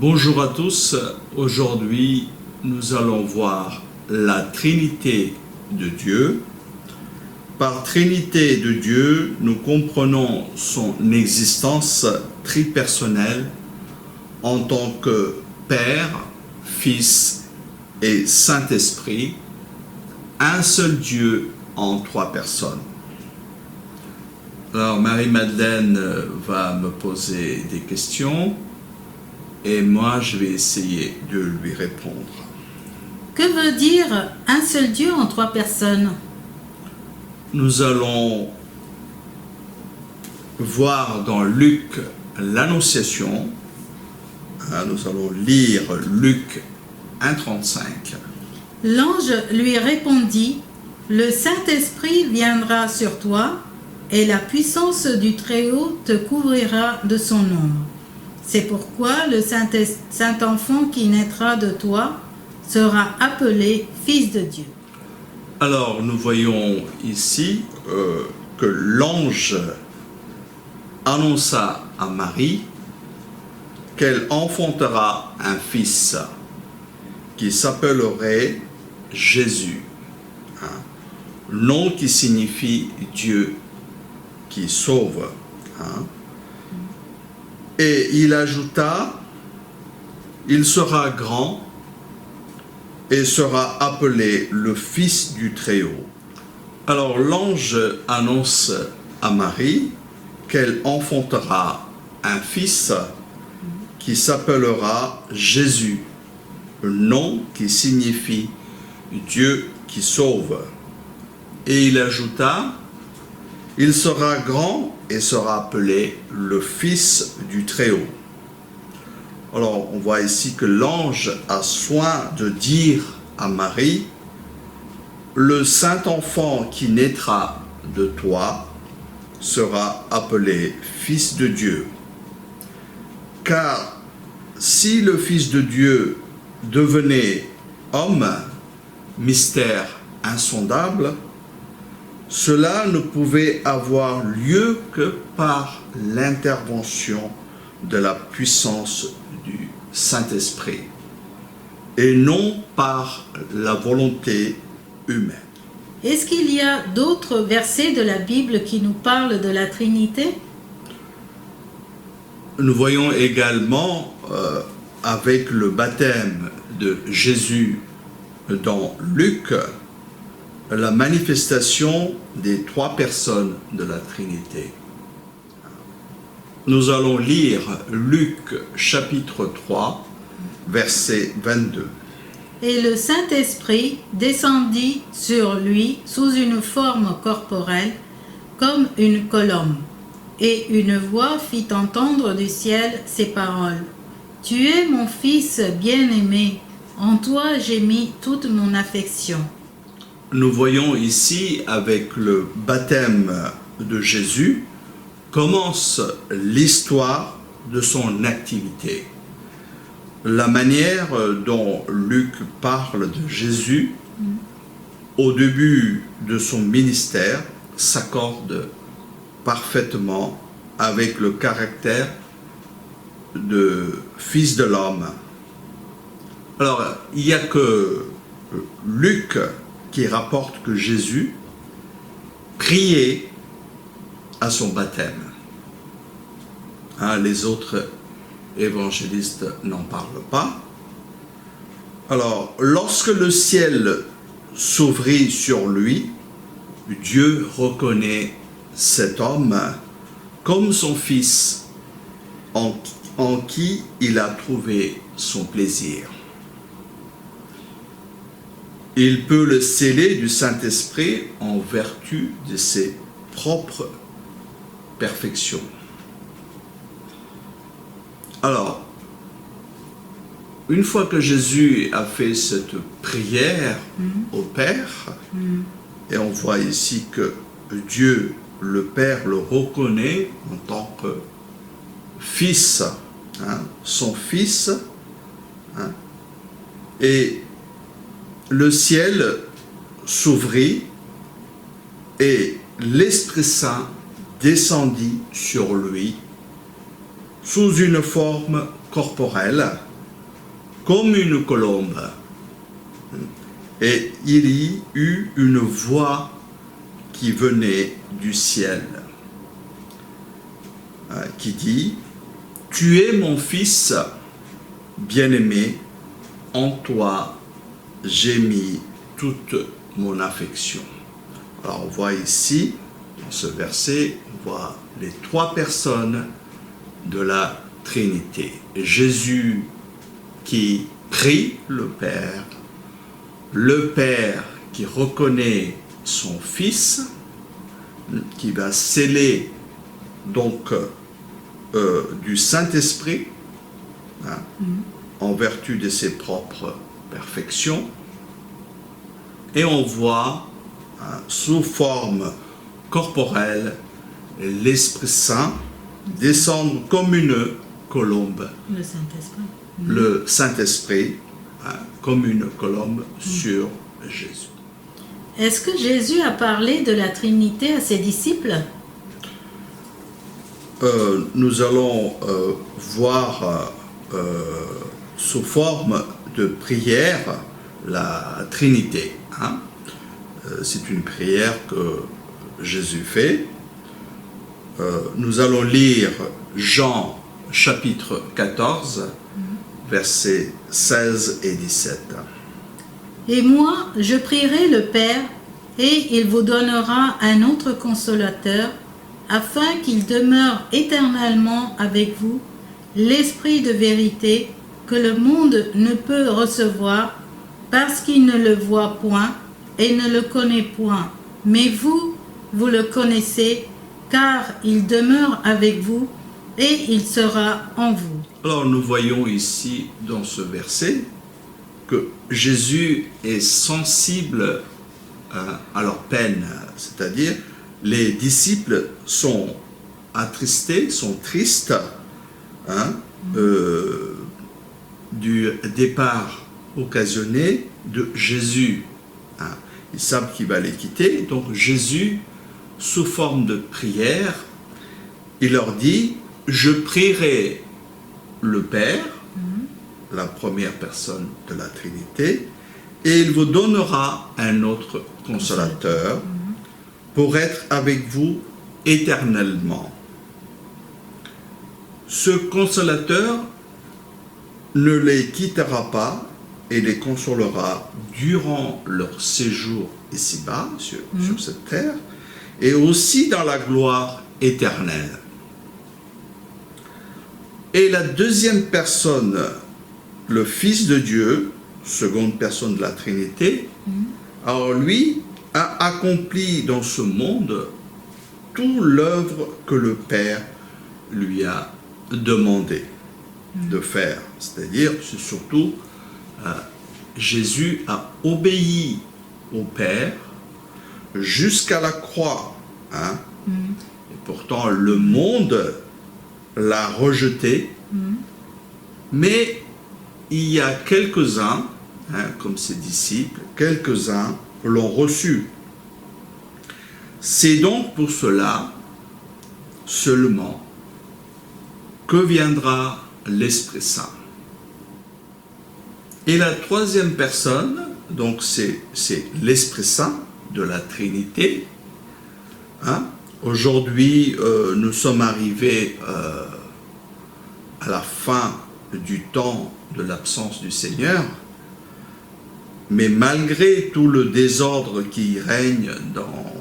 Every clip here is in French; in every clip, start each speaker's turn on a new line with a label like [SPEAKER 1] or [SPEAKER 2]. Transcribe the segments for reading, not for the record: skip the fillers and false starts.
[SPEAKER 1] Bonjour à tous, aujourd'hui nous allons voir la Trinité de Dieu. Par Trinité de Dieu, nous comprenons son existence tripersonnelle en tant que Père, Fils et Saint-Esprit, un seul Dieu en trois personnes. Alors Marie-Madeleine va me poser des questions et moi je vais essayer de lui répondre.
[SPEAKER 2] Que veut dire un seul Dieu en trois personnes?
[SPEAKER 1] Nous allons voir dans Luc l'Annonciation. Nous allons lire Luc 1,35.
[SPEAKER 2] L'ange lui répondit, « Le Saint-Esprit viendra sur toi, et la puissance du Très-Haut te couvrira de son ombre. C'est pourquoi le Saint-Enfant qui naîtra de toi sera appelé Fils de Dieu. »
[SPEAKER 1] Alors, nous voyons ici que l'ange annonça à Marie qu'elle enfantera un fils qui s'appellerait Jésus, nom qui signifie Dieu qui sauve. Et il ajouta, il sera grand et sera appelé le Fils du Très-Haut. Alors l'ange annonce à Marie qu'elle enfantera un fils qui s'appellera Jésus, nom qui signifie Dieu qui sauve. Et il ajouta, il sera grand et sera appelé le Fils du Très-Haut. Alors, on voit ici que l'ange a soin de dire à Marie, le Saint-Enfant qui naîtra de toi sera appelé Fils de Dieu. Car si le Fils de Dieu devenait homme, mystère insondable, cela ne pouvait avoir lieu que par l'intervention de la puissance du Saint-Esprit et non par la volonté humaine.
[SPEAKER 2] Est-ce qu'il y a d'autres versets de la Bible qui nous parlent de la Trinité?
[SPEAKER 1] Nous voyons également avec le baptême de Jésus dans Luc la manifestation des trois personnes de la Trinité. Nous allons lire Luc chapitre 3, verset 22.
[SPEAKER 2] Et le Saint-Esprit descendit sur lui sous une forme corporelle, comme une colombe. Et une voix fit entendre du ciel ces paroles. « Tu es mon Fils bien-aimé, en toi j'ai mis toute mon affection. »
[SPEAKER 1] Nous voyons ici, avec le baptême de Jésus, commence l'histoire de son activité. La manière dont Luc parle de Jésus au début de son ministère s'accorde parfaitement avec le caractère de Fils de l'homme. Alors, il n'y a que Luc qui rapporte que Jésus priait à son baptême. Les autres évangélistes n'en parlent pas. Alors, lorsque le ciel s'ouvrit sur lui, Dieu reconnaît cet homme comme son fils en qui il a trouvé son plaisir. Il peut le sceller du Saint-Esprit en vertu de ses propres perfections. Alors, une fois que Jésus a fait cette prière au Père, et on voit ici que Dieu, le Père, le reconnaît en tant que Fils, son Fils, et le ciel s'ouvrit et l'Esprit Saint descendit sur lui sous une forme corporelle comme une colombe. Et il y eut une voix qui venait du ciel, qui dit, « Tu es mon fils bien-aimé, en toi j'ai mis toute mon affection. » Alors on voit ici, dans ce verset, on voit les trois personnes de la Trinité. Jésus qui prie le Père qui reconnaît son Fils, qui va sceller donc du Saint-Esprit, en vertu de ses propres perfections, et on voit sous forme corporelle l'Esprit Saint descendre comme une colombe.
[SPEAKER 2] Le Saint-Esprit.
[SPEAKER 1] Le Saint-Esprit comme une colombe sur Jésus.
[SPEAKER 2] Est-ce que Jésus a parlé de la Trinité à ses disciples?
[SPEAKER 1] Nous allons voir sous forme de prière la Trinité. C'est une prière que Jésus fait. Nous allons lire Jean chapitre 14, versets 16 et 17.
[SPEAKER 2] Et moi, je prierai le Père, et il vous donnera un autre consolateur, afin qu'il demeure éternellement avec vous, l'Esprit de vérité, que le monde ne peut recevoir, parce qu'il ne le voit point et ne le connaît point. Mais vous, vous le connaissez, car il demeure avec vous, et il sera en vous.
[SPEAKER 1] Alors nous voyons ici dans ce verset que Jésus est sensible à leur peine, c'est-à-dire les disciples sont attristés, sont tristes du départ occasionné de Jésus. Ils savent qu'il va les quitter, donc Jésus, sous forme de prière, il leur dit, je prierai le Père, la première personne de la Trinité, et il vous donnera un autre consolateur pour être avec vous éternellement. Ce consolateur ne les quittera pas et les consolera durant leur séjour ici-bas, sur cette terre, et aussi dans la gloire éternelle. Et la deuxième personne, le Fils de Dieu, seconde personne de la Trinité, alors lui a accompli dans ce monde toute l'œuvre que le Père lui a demandé de faire. C'est-à-dire, c'est surtout, Jésus a obéi au Père jusqu'à la croix. Et pourtant, le monde l'a rejeté, mais il y a quelques-uns, comme ses disciples, quelques-uns l'ont reçu. C'est donc pour cela seulement que viendra l'Esprit Saint. Et la troisième personne, donc c'est l'Esprit Saint de la Trinité. Aujourd'hui, nous sommes arrivés à la fin du temps de l'absence du Seigneur, mais malgré tout le désordre qui règne dans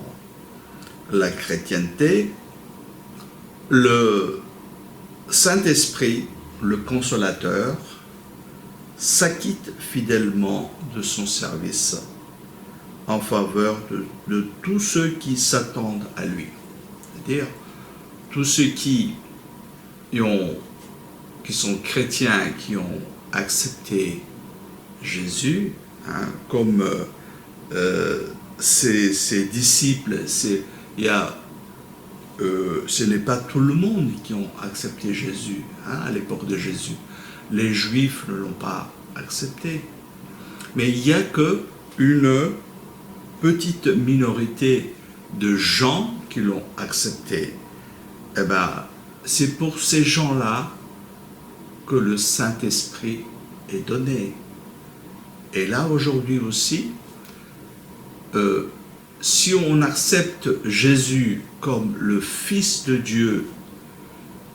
[SPEAKER 1] la chrétienté, le Saint-Esprit, le Consolateur, s'acquitte fidèlement de son service en faveur de tous ceux qui s'attendent à lui. C'est-à-dire, tous ceux qui sont chrétiens, qui ont accepté Jésus, comme ses disciples, ce n'est pas tout le monde qui ont accepté Jésus à l'époque de Jésus. Les Juifs ne l'ont pas accepté. Mais il n'y a qu'une petite minorité de gens qui l'ont accepté. Eh bien, c'est pour ces gens-là que le Saint-Esprit est donné. Et là, aujourd'hui aussi, si on accepte Jésus comme le Fils de Dieu,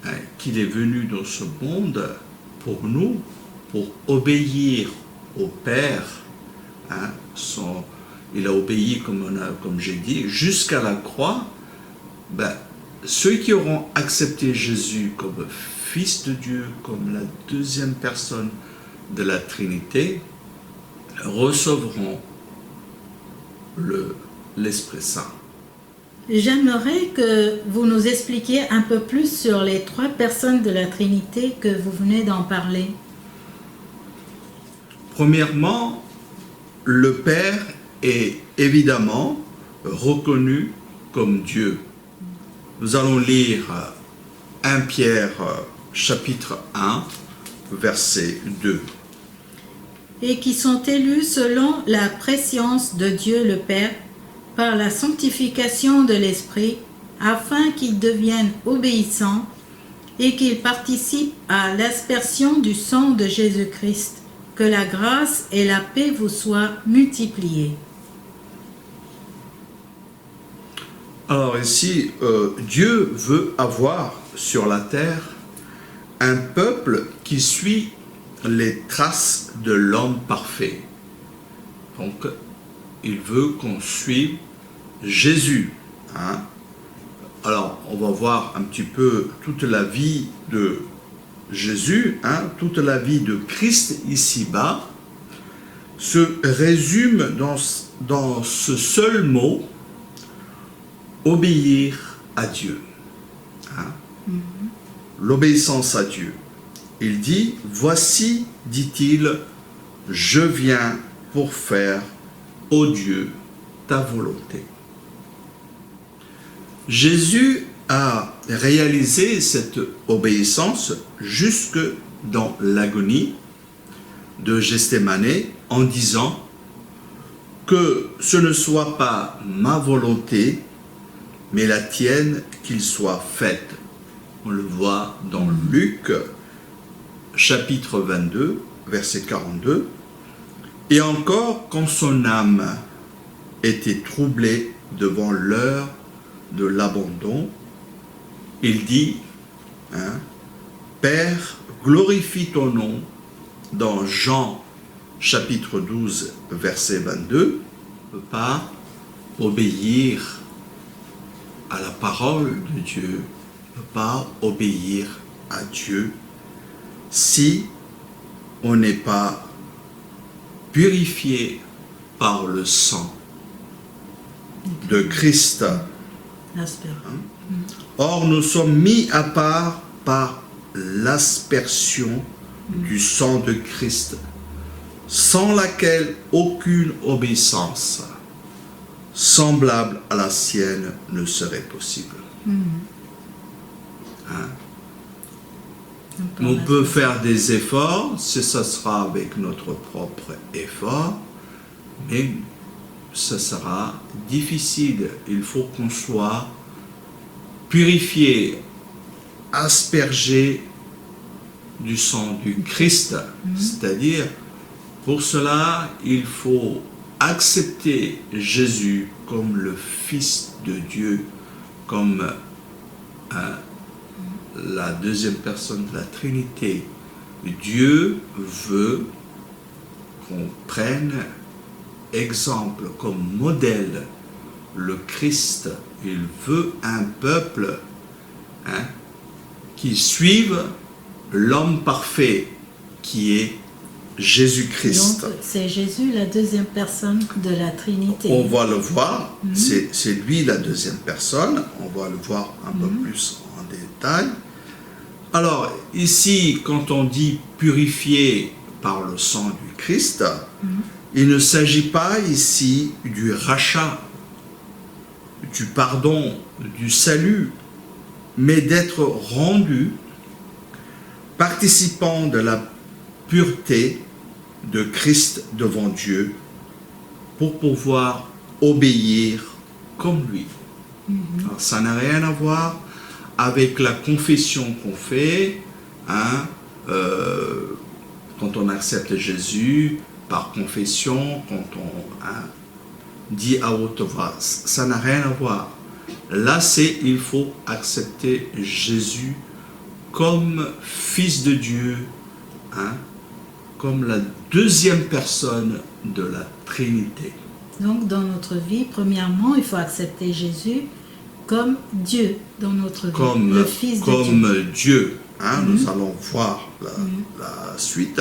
[SPEAKER 1] hein, qu'il est venu dans ce monde pour nous, pour obéir au Père, hein, il a obéi, comme j'ai dit, jusqu'à la croix, ben, ceux qui auront accepté Jésus comme Fils de Dieu, comme la deuxième personne de la Trinité, recevront l'Esprit Saint.
[SPEAKER 2] J'aimerais que vous nous expliquiez un peu plus sur les 3 personnes de la Trinité que vous venez d'en parler.
[SPEAKER 1] Premièrement, le Père est évidemment reconnu comme Dieu. Nous allons lire 1 Pierre chapitre 1, verset 2.
[SPEAKER 2] Et qui sont élus selon la prescience de Dieu le Père, par la sanctification de l'Esprit, afin qu'ils deviennent obéissants et qu'ils participent à l'aspersion du sang de Jésus-Christ. Que la grâce et la paix vous soient multipliées.
[SPEAKER 1] Alors ici, Dieu veut avoir sur la terre un peuple qui suit les traces de l'homme parfait. Donc, il veut qu'on suive Jésus. Hein? Alors, on va voir un petit peu toute la vie de Jésus, hein, toute la vie de Christ ici-bas, se résume dans ce seul mot, obéir à Dieu. Hein? L'obéissance à Dieu. Il dit, voici, dit-il, je viens pour faire, ô Dieu, ta volonté. Jésus a réalisé cette obéissance jusque dans l'agonie de Gethsémane en disant que ce ne soit pas ma volonté, mais la tienne qu'il soit faite. On le voit dans Luc, chapitre 22, verset 42. Et encore, quand son âme était troublée devant l'heure de l'abandon, il dit, hein, Père, glorifie ton nom, dans Jean chapitre 12, verset 22, on ne peut pas obéir à la parole de Dieu, on ne peut pas obéir à Dieu si on n'est pas purifié par le sang de Christ. Or, nous sommes mis à part par l'aspersion du sang de Christ, sans laquelle aucune obéissance semblable à la sienne ne serait possible. Hein? On peut faire des efforts, ce sera avec notre propre effort, mais ce sera difficile. Il faut qu'on soit purifié, aspergé du sang du Christ. C'est-à-dire, pour cela, il faut accepter Jésus comme le Fils de Dieu, comme la deuxième personne de la Trinité. Dieu veut qu'on prenne exemple comme modèle le Christ. Il veut un peuple, hein, qui suive l'homme parfait qui est Jésus-Christ.
[SPEAKER 2] Donc c'est Jésus la deuxième personne de la Trinité.
[SPEAKER 1] On va le voir, c'est lui la deuxième personne, on va le voir un peu plus en détail. Alors ici, quand on dit purifié par le sang du Christ, il ne s'agit pas ici du rachat, du pardon, du salut, mais d'être rendu participant de la pureté de Christ devant Dieu pour pouvoir obéir comme lui. Alors, ça n'a rien à voir avec la confession qu'on fait, hein, quand on accepte Jésus par confession, quand on dit à haute voix, ça n'a rien à voir. Là, il faut accepter Jésus comme Fils de Dieu, comme la deuxième personne de la Trinité.
[SPEAKER 2] Donc, dans notre vie, premièrement, il faut accepter Jésus comme Dieu dans notre vie, le Fils de Dieu.
[SPEAKER 1] Comme Dieu. Nous allons voir la suite.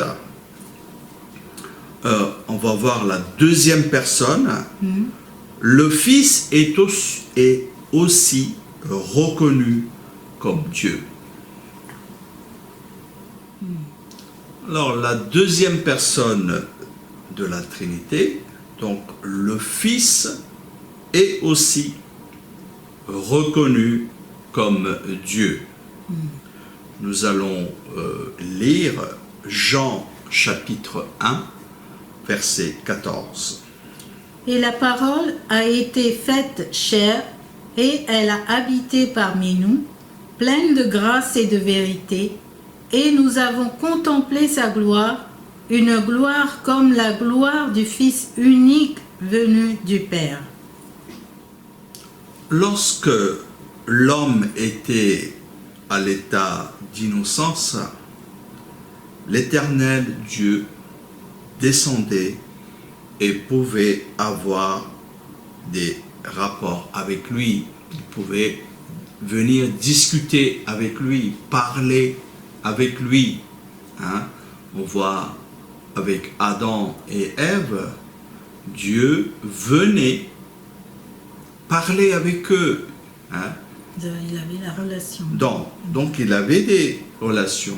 [SPEAKER 1] On va voir la deuxième personne. Le Fils est aussi reconnu comme Dieu. Alors, la deuxième personne de la Trinité, donc le Fils, est aussi reconnu comme Dieu. Nous allons lire Jean chapitre 1, verset 14.
[SPEAKER 2] Et la parole a été faite chair, et elle a habité parmi nous, pleine de grâce et de vérité, et nous avons contemplé sa gloire, une gloire comme la gloire du Fils unique venu du Père.
[SPEAKER 1] Lorsque l'homme était à l'état d'innocence, l'Éternel Dieu descendait et pouvait avoir des rapports avec lui. Il pouvait venir discuter avec lui, parler avec lui. On voit avec Adam et Ève, Dieu venait parler avec eux.
[SPEAKER 2] Il avait la relation.
[SPEAKER 1] Donc il avait des relations.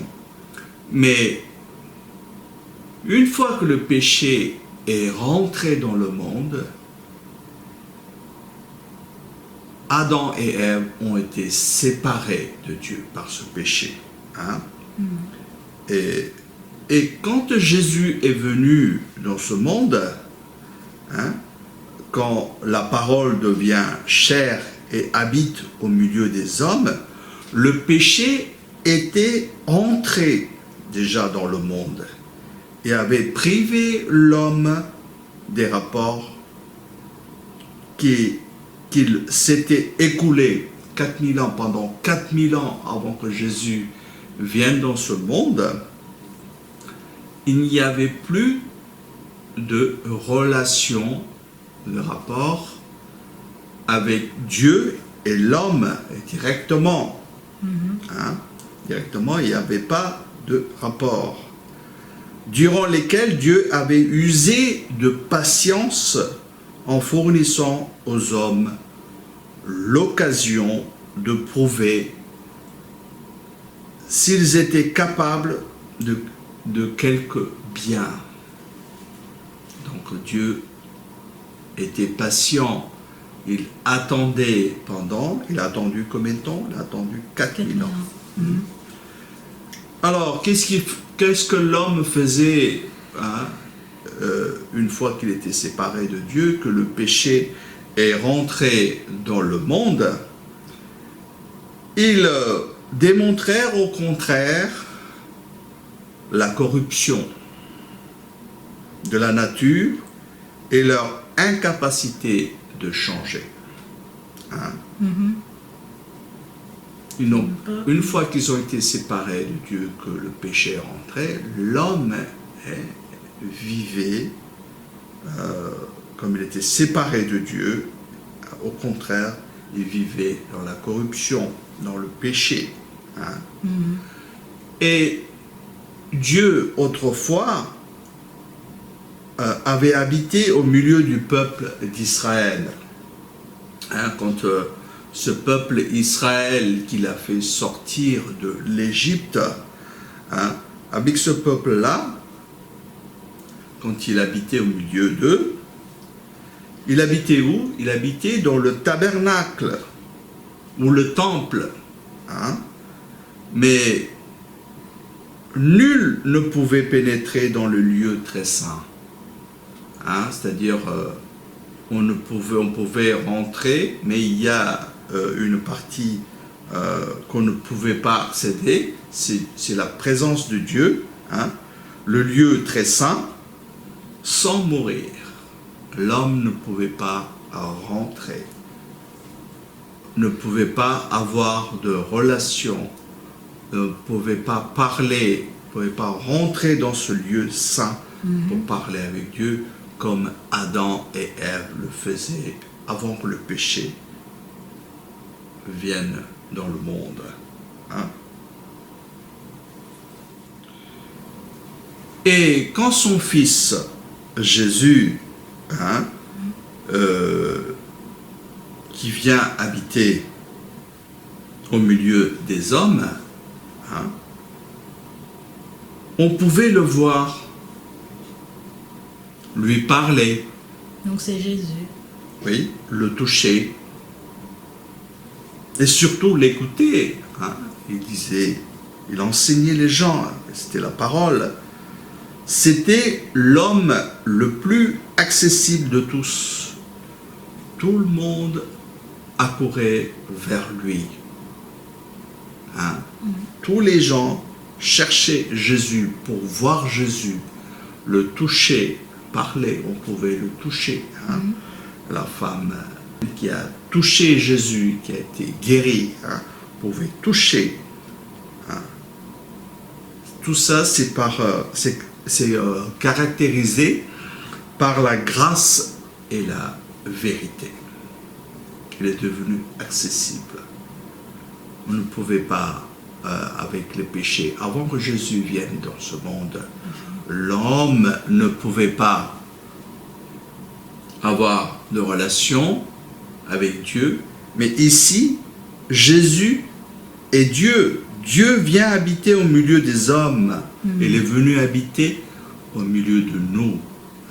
[SPEAKER 1] Mais une fois que le péché est rentré dans le monde, Adam et Ève ont été séparés de Dieu par ce péché. Et quand Jésus est venu dans ce monde, quand la parole devient chair et habite au milieu des hommes, le péché était entré déjà dans le monde et avait privé l'homme des rapports qu'il s'était écoulé 4000 ans, pendant 4000 ans avant que Jésus vienne dans ce monde. Il n'y avait plus de relation, de rapport avec Dieu et l'homme directement. Directement, il n'y avait pas de rapport. Durant lesquels Dieu avait usé de patience en fournissant aux hommes l'occasion de prouver s'ils étaient capables de quelque bien. Donc Dieu était patient. Il attendait il a attendu combien de temps? Il a attendu 4000 ans. Alors, qu'est-ce que l'homme faisait une fois qu'il était séparé de Dieu, que le péché est rentré dans le monde? Ils démontrèrent au contraire la corruption de la nature et leur incapacité de changer. Une fois qu'ils ont été séparés de Dieu, que le péché est rentré, l'homme vivait comme il était séparé de Dieu. Au contraire, il vivait dans la corruption, dans le péché. Et Dieu, autrefois, avait habité au milieu du peuple d'Israël. Quand ce peuple Israël qu'il a fait sortir de l'Égypte, avec ce peuple-là, quand il habitait au milieu d'eux, il habitait où? Il habitait dans le tabernacle, ou le temple. Mais nul ne pouvait pénétrer dans le lieu très saint. C'est-à-dire, on pouvait rentrer, mais il y a une partie qu'on ne pouvait pas accéder, c'est la présence de Dieu. le lieu très saint sans mourir. L'homme ne pouvait pas rentrer, ne pouvait pas avoir de relation, ne pouvait pas parler, ne pouvait pas rentrer dans ce lieu saint pour parler avec Dieu comme Adam et Ève le faisaient avant que le péché vienne dans le monde. Hein? Et quand son fils Jésus, hein, qui vient habiter au milieu des hommes, hein, on pouvait le voir, lui parler.
[SPEAKER 2] Donc c'est Jésus.
[SPEAKER 1] Oui, le toucher. Et surtout l'écouter. Hein. Il enseignait les gens, c'était la parole. C'était l'homme le plus accessible de tous. Tout le monde accourait vers lui. Hein. Tous les gens cherchaient Jésus pour voir Jésus, le toucher, parler, on pouvait le toucher. Hein. La femme qui a touché Jésus, qui a été guérie, hein, pouvait toucher. Hein. Tout ça, c'est caractérisé par la grâce et la vérité. Il est devenu accessible. On ne pouvait pas, avec les péchés, avant que Jésus vienne dans ce monde, l'homme ne pouvait pas avoir de relation avec Dieu, mais ici, Jésus est Dieu. Dieu vient habiter au milieu des hommes. Il est venu habiter au milieu de nous.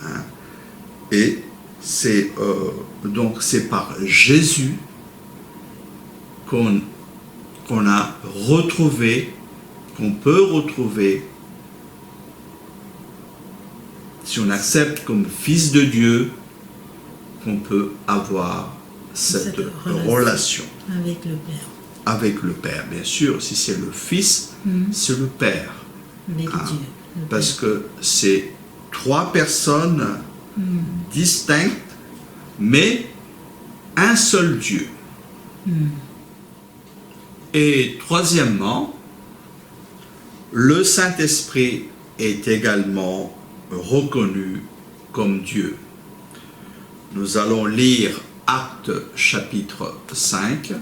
[SPEAKER 1] Hein. Et c'est donc c'est par Jésus qu'on a retrouvé, qu'on peut retrouver, si on accepte comme fils de Dieu, qu'on peut avoir cette relation
[SPEAKER 2] avec le Père.
[SPEAKER 1] Avec le Père, bien sûr. Si c'est le Fils, c'est le Père.
[SPEAKER 2] Avec Dieu.
[SPEAKER 1] Parce que c'est trois personnes distinctes, mais un seul Dieu. Et troisièmement, le Saint-Esprit est également reconnu comme Dieu. Nous allons lire Actes chapitre 5,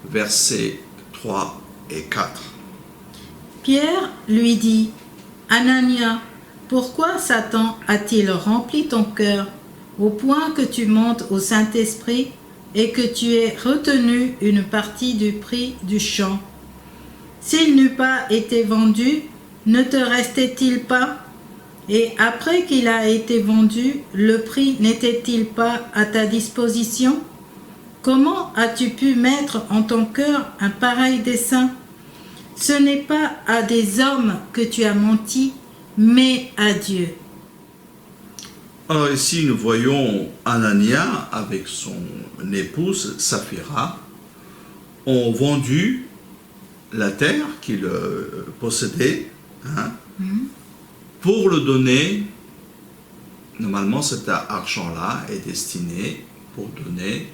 [SPEAKER 1] versets 3 et 4.
[SPEAKER 2] Pierre lui dit, Anania, pourquoi Satan a-t-il rempli ton cœur au point que tu montes au Saint-Esprit et que tu aies retenu une partie du prix du champ? S'il n'eût pas été vendu, ne te restait-il pas? Et après qu'il a été vendu, le prix n'était-il pas à ta disposition? Comment as-tu pu mettre en ton cœur un pareil dessein? Ce n'est pas à des hommes que tu as menti, mais à Dieu.
[SPEAKER 1] Alors ici, nous voyons Anania avec son épouse Saphira ont vendu la terre qu'ils possédaient, hein, pour le donner. Normalement, cet argent-là est destiné pour donner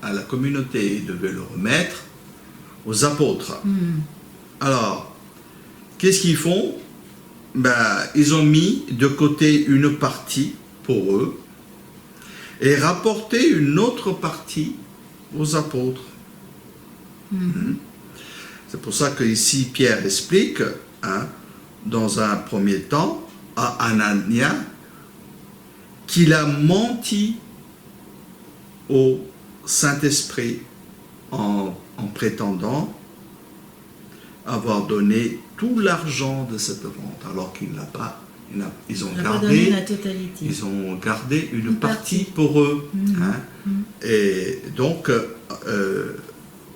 [SPEAKER 1] à la communauté. Ils devaient le remettre aux apôtres. Alors, qu'est-ce qu'ils font? Ils ont mis de côté une partie pour eux et rapporté une autre partie aux apôtres. C'est pour ça que ici Pierre explique, hein, dans un premier temps, à Anania, qu'il a menti au Saint-Esprit en prétendant avoir donné tout l'argent de cette vente, alors qu'il n'a pas. Ils ont gardé
[SPEAKER 2] la totalité.
[SPEAKER 1] Ils ont gardé une partie pour eux. Hein. Et donc,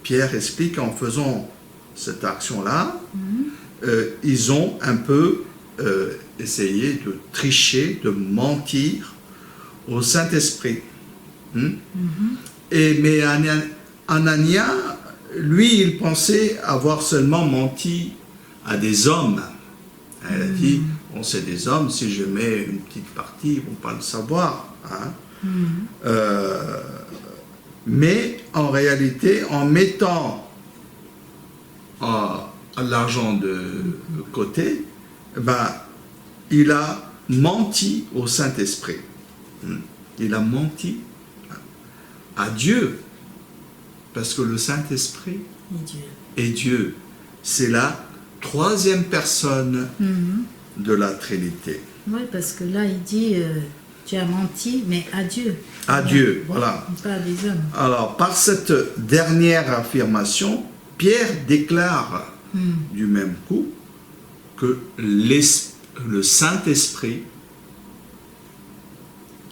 [SPEAKER 1] Pierre explique en faisant cette action-là, ils ont un peu essayé de tricher, de mentir au Saint-Esprit. Mais Anania, lui, il pensait avoir seulement menti à des hommes. Elle a dit, Bon, c'est des hommes, si je mets une petite partie, ils ne vont pas le savoir. Hein. Mais en réalité, en mettant l'argent de côté, ben, il a menti au Saint-Esprit. Il a menti à Dieu. Parce que le Saint-Esprit est Dieu. C'est la troisième personne de la Trinité.
[SPEAKER 2] Oui, parce que là, il dit, tu as menti, mais à Dieu.
[SPEAKER 1] À Dieu, voilà.
[SPEAKER 2] Pas à des hommes.
[SPEAKER 1] Alors, par cette dernière affirmation, Pierre déclare du même coup que le Saint-Esprit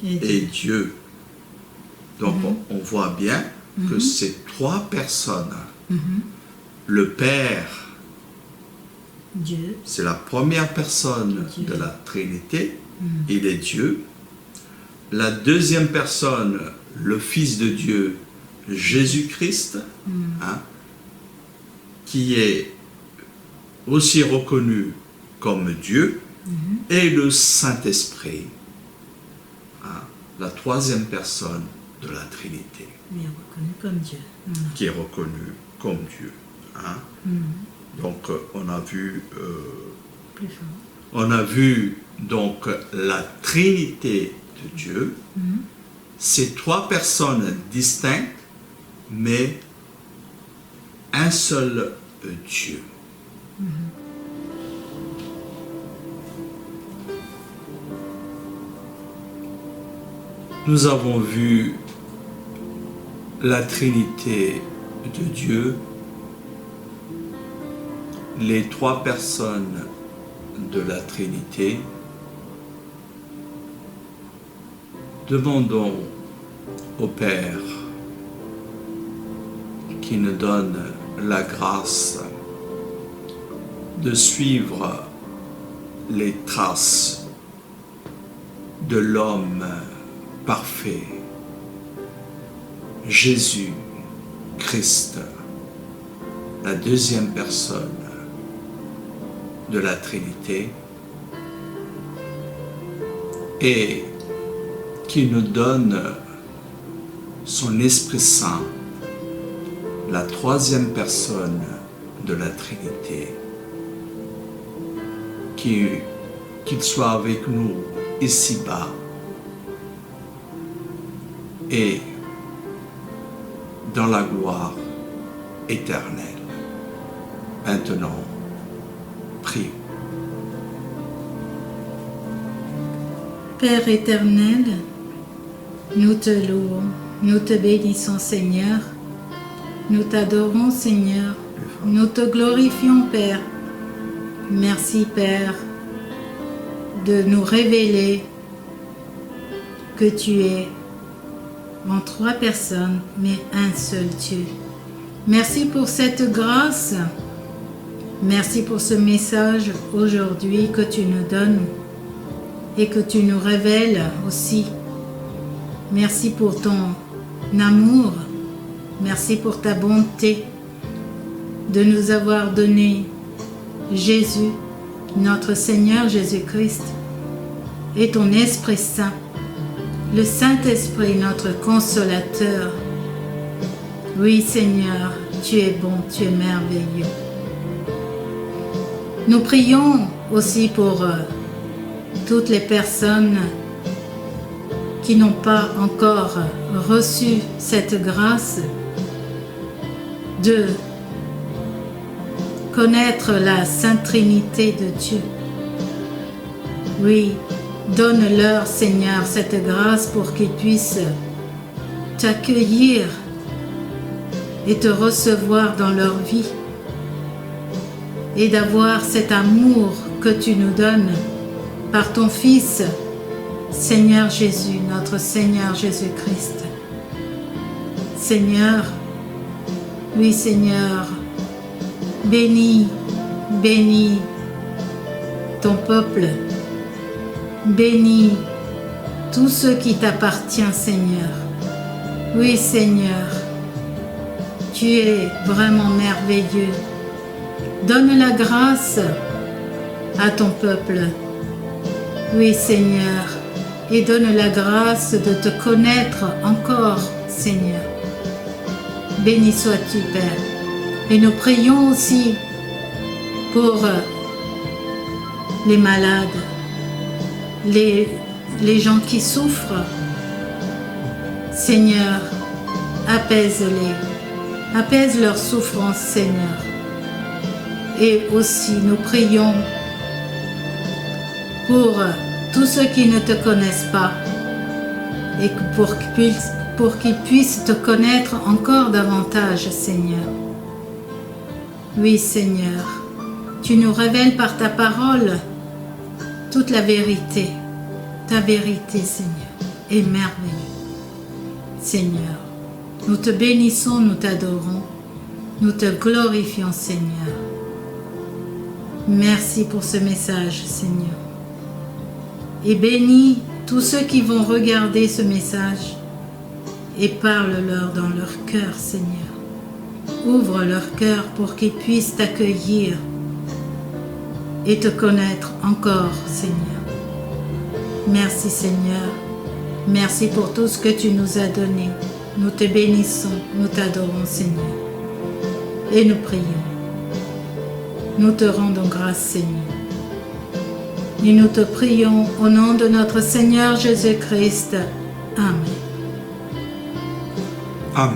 [SPEAKER 1] est Dieu. Donc, on voit bien que ces trois personnes, le Père,
[SPEAKER 2] Dieu,
[SPEAKER 1] c'est la première personne
[SPEAKER 2] Dieu.
[SPEAKER 1] de la Trinité, il est Dieu. La deuxième personne, le Fils de Dieu, Jésus-Christ, hein, qui est aussi reconnu comme Dieu, et le Saint-Esprit, hein, la troisième personne de la Trinité.
[SPEAKER 2] il est reconnu comme Dieu.
[SPEAKER 1] Qui est reconnu comme Dieu. Hein. Donc on a vu
[SPEAKER 2] Plus fort.
[SPEAKER 1] on a vu donc la Trinité de Dieu, ces trois personnes distinctes, mais un seul Dieu. Nous avons vu la Trinité de Dieu, les trois personnes de la Trinité. Demandons au Père qui nous donne la grâce de suivre les traces de l'homme parfait, Jésus-Christ, la deuxième personne de la Trinité, et qui nous donne son Esprit Saint, la troisième personne de la Trinité, qu'il soit avec nous ici-bas et dans la gloire éternelle. Maintenant, prions.
[SPEAKER 2] Père éternel, nous te louons, nous te bénissons Seigneur, nous t'adorons Seigneur, nous te glorifions Père. Merci Père de nous révéler que tu es en trois personnes, mais un seul Dieu. Merci pour cette grâce, merci pour ce message aujourd'hui que tu nous donnes et que tu nous révèles aussi. Merci pour ton amour, merci pour ta bonté de nous avoir donné Jésus, notre Seigneur Jésus-Christ, et ton Esprit Saint, le Saint-Esprit, notre consolateur. Oui Seigneur, tu es bon, tu es merveilleux. Nous prions aussi pour toutes les personnes qui n'ont pas encore reçu cette grâce de connaître la Sainte Trinité de Dieu. Oui, donne-leur, Seigneur, cette grâce pour qu'ils puissent t'accueillir et te recevoir dans leur vie et d'avoir cet amour que tu nous donnes par ton Fils, Seigneur Jésus, notre Seigneur Jésus-Christ. Seigneur, oui Seigneur, bénis, bénis ton peuple, bénis tout ce qui t'appartient Seigneur. Oui Seigneur, tu es vraiment merveilleux. Donne la grâce à ton peuple Oui, Seigneur, et donne la grâce de te connaître encore, Seigneur. Béni sois-tu, Père. Et nous prions aussi pour les malades, les gens qui souffrent. Seigneur, apaise-les, apaise leur souffrance, Seigneur. Et aussi, nous prions pour tous ceux qui ne te connaissent pas et pour qu'ils puissent te connaître encore davantage, Seigneur. Oui, Seigneur, tu nous révèles par ta parole toute la vérité. Ta vérité, Seigneur, est merveilleuse. Seigneur, nous te bénissons, nous t'adorons, nous te glorifions, Seigneur. Merci pour ce message, Seigneur. Et bénis tous ceux qui vont regarder ce message et parle-leur dans leur cœur, Seigneur. Ouvre leur cœur pour qu'ils puissent t'accueillir et te connaître encore, Seigneur. Merci, Seigneur. Merci pour tout ce que tu nous as donné. Nous te bénissons, nous t'adorons, Seigneur. Et nous prions. Nous te rendons grâce, Seigneur. Et nous te prions au nom de notre Seigneur Jésus-Christ. Amen.
[SPEAKER 1] Amen.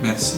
[SPEAKER 1] Merci.